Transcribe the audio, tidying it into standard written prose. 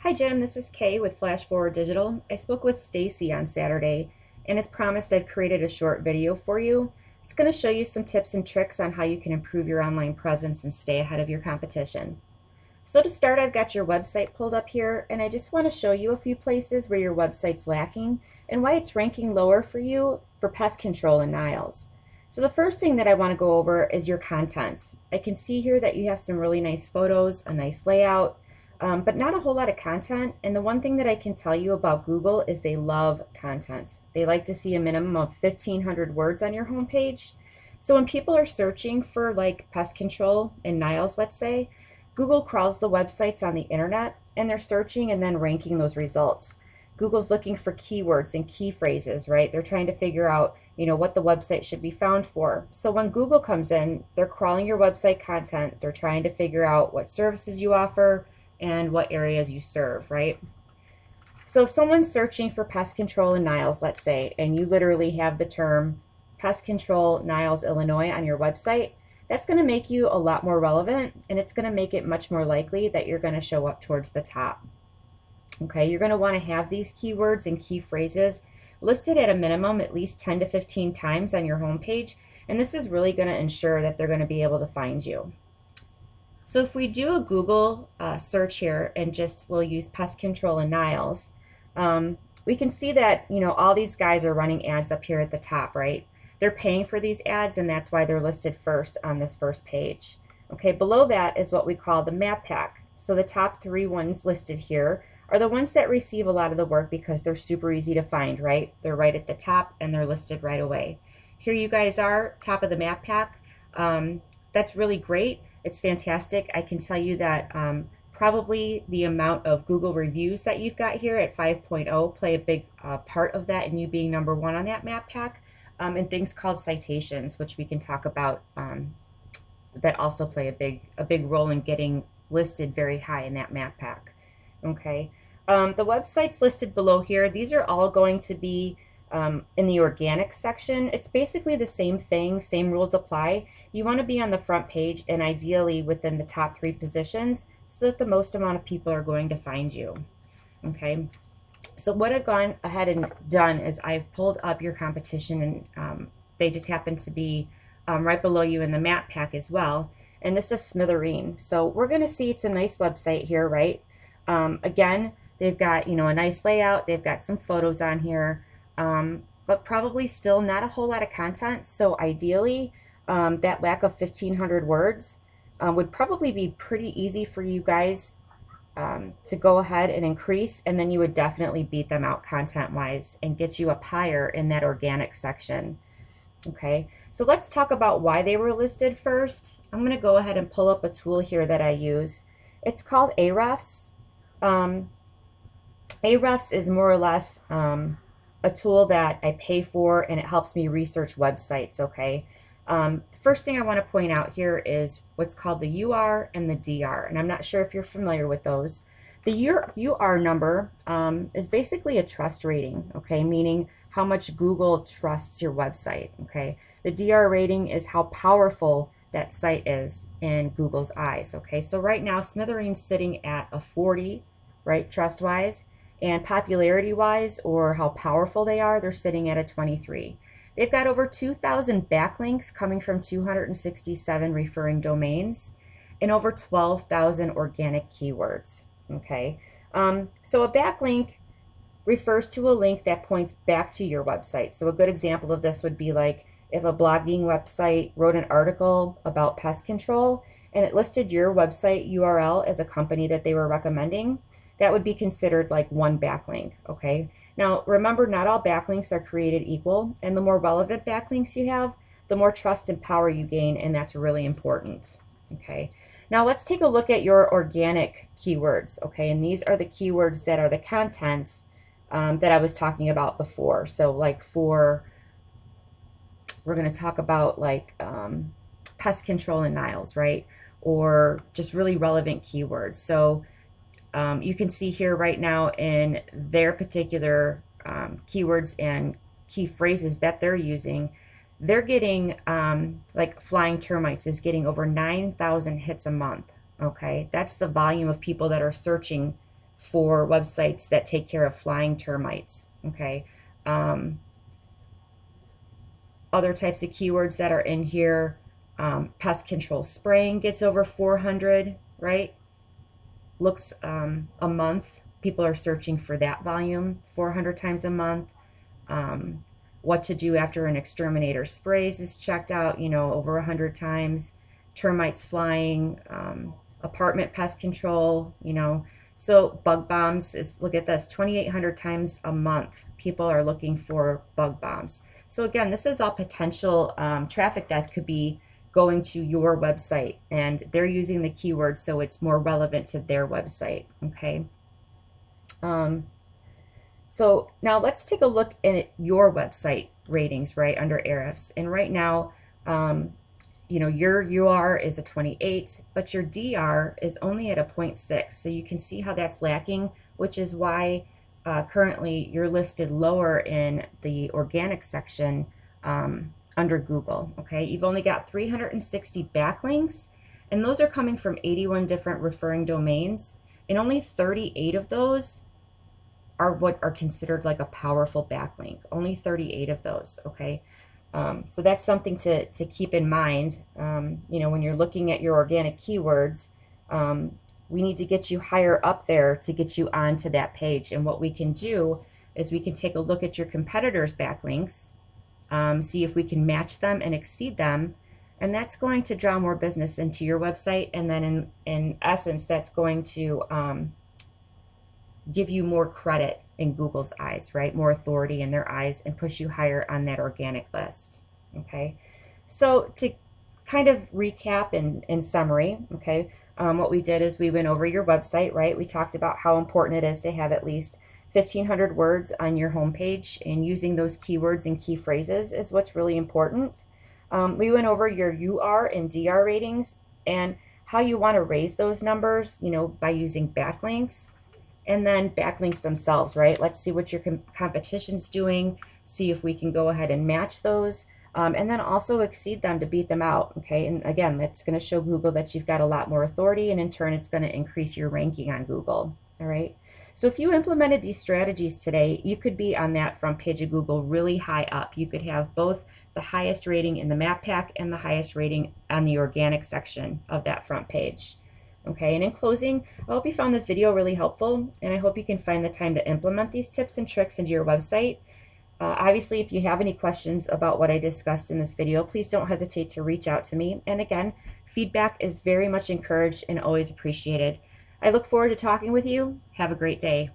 Hi Jim, this is Kaye with Flash Forward Digital. I spoke with Stacy on Saturday, and as promised, I've created a short video for you. It's going to show you some tips and tricks on how you can improve your online presence and stay ahead of your competition. So to start, I've got your website pulled up here, and I just want to show you a few places where your website's lacking and why it's ranking lower for you for pest control in Niles. So the first thing that I want to go over is your content. I can see here that you have some really nice photos, a nice layout, but not a whole lot of content. And the one thing that I can tell you about Google is they love content. They like to see a minimum of 1,500 words on your homepage. So when people are searching for like pest control in Niles, let's say, Google crawls the websites on the internet and they're searching and then ranking those results. Google's looking for keywords and key phrases, right? They're trying to figure out, what the website should be found for. So when Google comes in, they're crawling your website content. They're trying to figure out what services you offer and what areas you serve, right? So if someone's searching for pest control in Niles, let's say, and you literally have the term pest control Niles, Illinois on your website, that's going to make you a lot more relevant, and it's going to make it much more likely that you're going to show up towards the top. Okay, you're going to want to have these keywords and key phrases listed at a minimum at least 10 to 15 times on your homepage, and this is really going to ensure that they're going to be able to find you. So if we do a Google search here and just we'll use pest control in Niles, we can see that all these guys are running ads up here at the top, right? They're paying for these ads, and that's why they're listed first on this first page. Okay, below that is what we call the map pack. So the top 3 ones listed here are the ones that receive a lot of the work because they're super easy to find, right? They're right at the top and they're listed right away. Here you guys are, top of the map pack. That's really great. It's fantastic. I can tell you that probably the amount of Google reviews that you've got here at 5.0 play a big part of that in you being #1 on that map pack, and things called citations, which we can talk about, that also play a big role in getting listed very high in that map pack. Okay, the websites listed below here, these are all going to be in the organic section. It's basically the same thing, same rules apply. You want to be on the front page and ideally within the top 3 positions so that the most amount of people are going to find you. Okay, so what I've gone ahead and done is I've pulled up your competition, and they just happen to be right below you in the map pack as well. And this is Smithereen. So we're going to see it's a nice website here, right? Again, they've got a nice layout. They've got some photos on here. But probably still not a whole lot of content. So ideally, that lack of 1,500 words would probably be pretty easy for you guys to go ahead and increase, and then you would definitely beat them out content-wise and get you up higher in that organic section. Okay, so let's talk about why they were listed first. I'm going to go ahead and pull up a tool here that I use. It's called Ahrefs. Ahrefs is more or less a tool that I pay for, and it helps me research websites, okay? First thing I want to point out here is what's called the UR and the DR, and I'm not sure if you're familiar with those. The UR number is basically a trust rating, okay, meaning how much Google trusts your website, okay? The DR rating is how powerful that site is in Google's eyes, okay? So right now, Smithereen's sitting at a 40, right, trust-wise, and popularity-wise, or how powerful they are, they're sitting at a 23. They've got over 2,000 backlinks coming from 267 referring domains and over 12,000 organic keywords, okay? So a backlink refers to a link that points back to your website. So a good example of this would be like if a blogging website wrote an article about pest control and it listed your website URL as a company that they were recommending, that would be considered like one backlink, okay? Now, remember, not all backlinks are created equal, and the more relevant backlinks you have, the more trust and power you gain, and that's really important, okay? Now, let's take a look at your organic keywords, okay? And these are the keywords that are the content that I was talking about before. So, like we're going to talk about like pest control in Niles, right? Or just really relevant keywords. So, you can see here right now in their particular keywords and key phrases that they're using, they're getting, like flying termites is getting over 9,000 hits a month, okay? That's the volume of people that are searching for websites that take care of flying termites, okay? Other types of keywords that are in here, pest control spraying gets over 400, right? Looks a month. People are searching for that volume 400 times a month. What to do after an exterminator sprays is checked out, you know, over 100 times. Termites flying, apartment pest control, you know. So bug bombs is, look at this, 2,800 times a month people are looking for bug bombs. So again, this is all potential traffic that could be going to your website, and they're using the keywords so it's more relevant to their website, okay? So now let's take a look at your website ratings, right, under Ahrefs. And right now, you know, your UR is a 28, but your DR is only at a 0.6. So you can see how that's lacking, which is why currently you're listed lower in the organic section under Google, okay? You've only got 360 backlinks, and those are coming from 81 different referring domains, and only 38 of those are what are considered like a powerful backlink. Only 38 of those, okay? So that's something to keep in mind. You know, when you're looking at your organic keywords, we need to get you higher up there to get you onto that page. And what we can do is we can take a look at your competitors' backlinks, see if we can match them and exceed them, and that's going to draw more business into your website. And then in essence, that's going to give you more credit in Google's eyes, right? More authority in their eyes, and push you higher on that organic list, okay? So to kind of recap in summary, okay, what we did is we went over your website, right? We talked about how important it is to have at least 1,500 words on your homepage, and using those keywords and key phrases is what's really important. We went over your UR and DR ratings and how you want to raise those numbers, you know, by using backlinks. And then backlinks themselves, right? Let's see what your competition's doing, see if we can go ahead and match those, and then also exceed them to beat them out, okay? And again, that's going to show Google that you've got a lot more authority, and in turn, it's going to increase your ranking on Google, all right? So if you implemented these strategies today, you could be on that front page of Google really high up. You could have both the highest rating in the map pack and the highest rating on the organic section of that front page. Okay, and in closing, I hope you found this video really helpful, and I hope you can find the time to implement these tips and tricks into your website. Obviously, if you have any questions about what I discussed in this video, please don't hesitate to reach out to me. And again, feedback is very much encouraged and always appreciated. I look forward to talking with you. Have a great day.